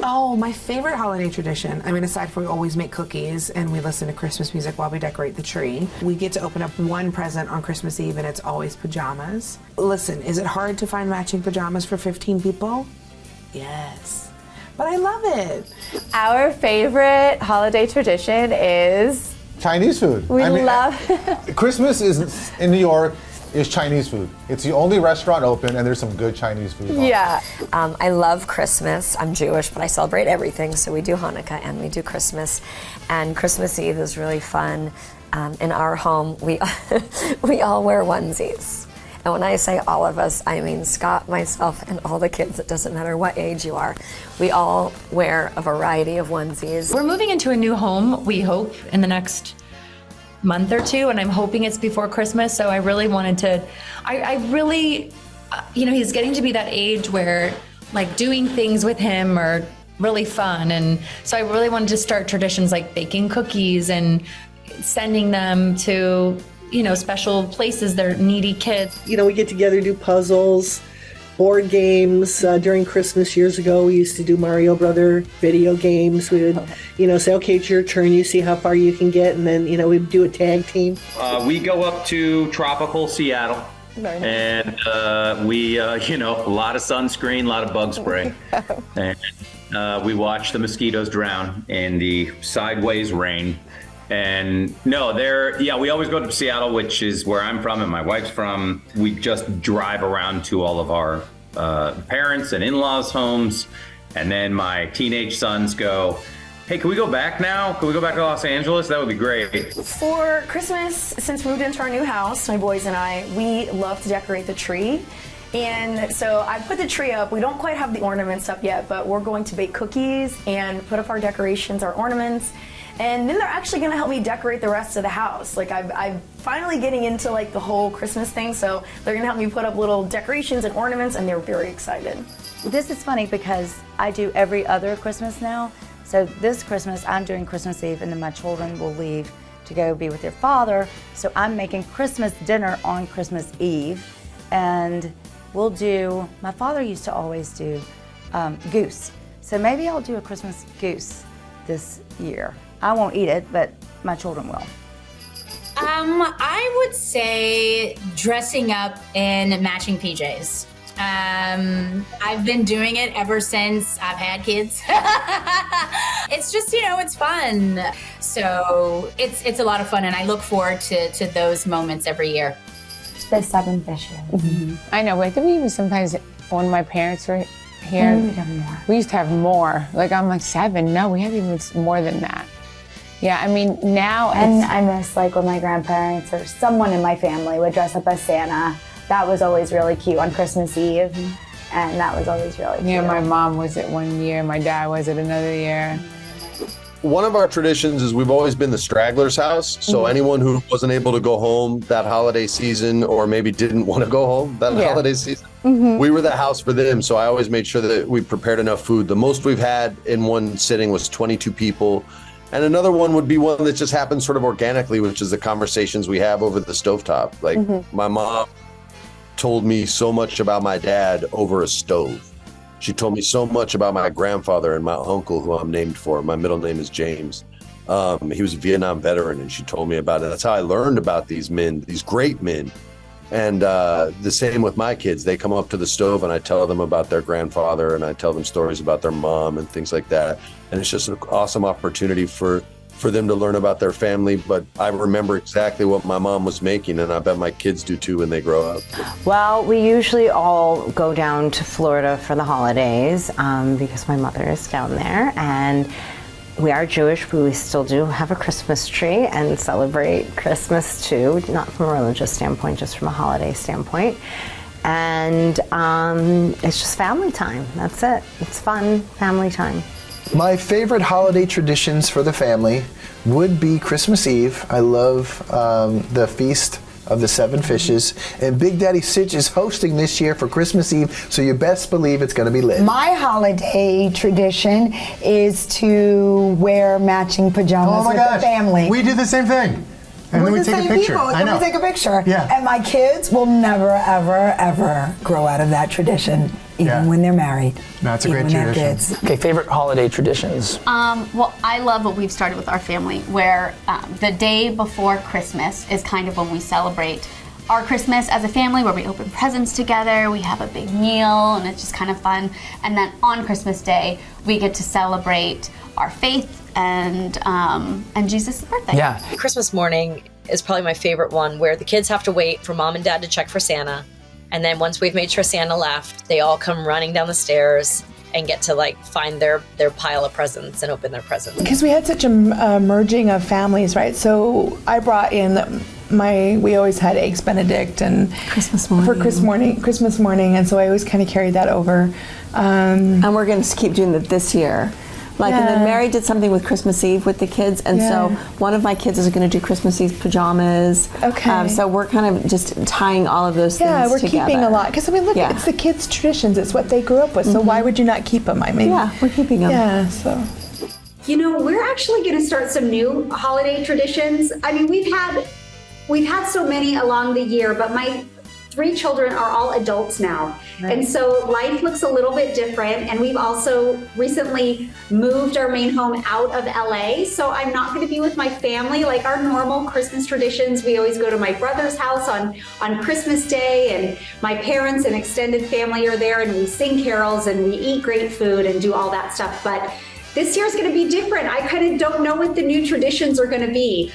Oh, my favorite holiday tradition. I mean, aside from we always make cookies and we listen to Christmas music while we decorate the tree, we get to open up one present on Christmas Eve and it's always pajamas. Listen, is it hard to find matching pajamas for 15 people? Yes. But I love it. Our favorite holiday tradition is Chinese food. We love Christmas is in New York is Chinese food. It's the only restaurant open and there's some good Chinese food. Yeah. I love Christmas. I'm Jewish, but I celebrate everything. So we do Hanukkah and we do Christmas. And Christmas Eve is really fun. In our home, we all wear onesies. And when I say all of us, I mean Scott, myself, and all the kids. It doesn't matter what age you are. We all wear a variety of onesies. We're moving into a new home, we hope, in the next month or two, and I'm hoping it's before Christmas. So I really wanted to, I really, he's getting to be that age where like doing things with him are really fun. And so I really wanted to start traditions like baking cookies and sending them to, special places. They're needy kids. We get together, do puzzles, board games. During Christmas years ago, we used to do Mario Brother video games. We would, say, okay, it's your turn. You see how far you can get. And then, we'd do a tag team. We go up to tropical Seattle. And we, a lot of sunscreen, a lot of bug spray. And we watch the mosquitoes drown in the sideways rain. And no, we always go to Seattle, which is where I'm from and my wife's from. We just drive around to all of our parents and in-laws' homes. And then my teenage sons go, hey, can we go back now? Can we go back to Los Angeles? That would be great. For Christmas, since we moved into our new house, my boys and I, we love to decorate the tree. And so I put the tree up. We don't quite have the ornaments up yet, but we're going to bake cookies and put up our decorations, our ornaments. And then they're actually going to help me decorate the rest of the house. Like I'm finally getting into like the whole Christmas thing, so they're going to help me put up little decorations and ornaments, and they're very excited. This is funny because I do every other Christmas now. So this Christmas, I'm doing Christmas Eve, and then my children will leave to go be with their father. So I'm making Christmas dinner on Christmas Eve, and we'll do, my father used to always do goose. So maybe I'll do a Christmas goose this year. I won't eat it, but my children will. I would say dressing up in matching PJs. I've been doing it ever since I've had kids. It's just, it's fun. So it's a lot of fun, and I look forward to those moments every year. The 7 fishes. Mm-hmm. I know, I think we even sometimes, when my parents were here, we used to have more. Like, I'm like 7. No, we have even more than that. Yeah, I mean, now and I miss like when my grandparents or someone in my family would dress up as Santa. That was always really cute on Christmas Eve, and that was always really cute. Yeah, my mom was it one year, my dad was it another year. One of our traditions is we've always been the stragglers' house. So anyone who wasn't able to go home that holiday season, or maybe didn't want to go home that holiday season, we were the house for them. So I always made sure that we prepared enough food. The most we've had in one sitting was 22 people. And another one would be one that just happens sort of organically, which is the conversations we have over the stovetop. Like my mom told me so much about my dad over a stove. She told me so much about my grandfather and my uncle, who I'm named for. My middle name is James. He was a Vietnam veteran, and she told me about it. That's how I learned about these men, these great men. And the same with my kids. They come up to the stove and I tell them about their grandfather, and I tell them stories about their mom and things like that. And it's just an awesome opportunity for them to learn about their family. But I remember exactly what my mom was making, and I bet my kids do too when they grow up. Well, we usually all go down to Florida for the holidays because my mother is down there. And we are Jewish, but we still do have a Christmas tree and celebrate Christmas too, not from a religious standpoint, just from a holiday standpoint. And it's just family time. That's it. It's fun, family time. My favorite holiday traditions for the family would be Christmas Eve. I love the Feast of the 7 Fishes. And Big Daddy Sitch is hosting this year for Christmas Eve, so you best believe it's going to be lit. My holiday tradition is to wear matching pajamas with the family. We do the same thing. And then we take a picture. I know. We take a picture. Yeah. And my kids will never, ever, ever grow out of that tradition even when they're married. That's a even great when they have tradition. kids. Okay, favorite holiday traditions? Well, I love what we've started with our family, where the day before Christmas is kind of when we celebrate our Christmas as a family, where we open presents together, we have a big meal, and it's just kind of fun. And then on Christmas Day, we get to celebrate our faith and Jesus' birthday. Yeah. Christmas morning is probably my favorite one, where the kids have to wait for mom and dad to check for Santa. And then once we've made sure Santa left, they all come running down the stairs and get to like find their pile of presents and open their presents. Because we had such a merging of families, right? So I brought in we always had Eggs Benedict and Christmas morning. For Christmas morning, and so I always kind of carried that over. And we're going to keep doing that this year. And then Mary did something with Christmas Eve with the kids, and so one of my kids is going to do Christmas Eve pajamas. Okay. So we're kind of just tying all of those things together. Yeah, we're keeping a lot. Because, I mean, look, it's the kids' traditions. It's what they grew up with, so why would you not keep them? I mean, yeah, we're keeping them. Yeah, so. You know, we're actually going to start some new holiday traditions. I mean, we've had so many along the year, but my 3 children are all adults now. Right. And so life looks a little bit different. And we've also recently moved our main home out of LA. So I'm not going to be with my family. Like our normal Christmas traditions, we always go to my brother's house on Christmas Day, and my parents and extended family are there, and we sing carols and we eat great food and do all that stuff. But this year's going to be different. I kind of don't know what the new traditions are going to be.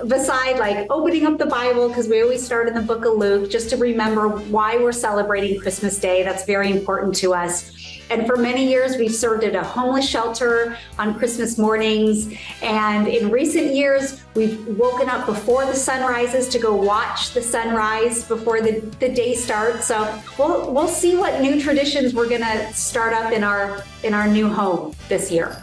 Beside like opening up the Bible, because we always start in the book of Luke, just to remember why we're celebrating Christmas Day. That's very important to us. And for many years, we've served at a homeless shelter on Christmas mornings. And in recent years, we've woken up before the sun rises to go watch the sunrise before the day starts. So we'll see what new traditions we're going to start up in our new home this year.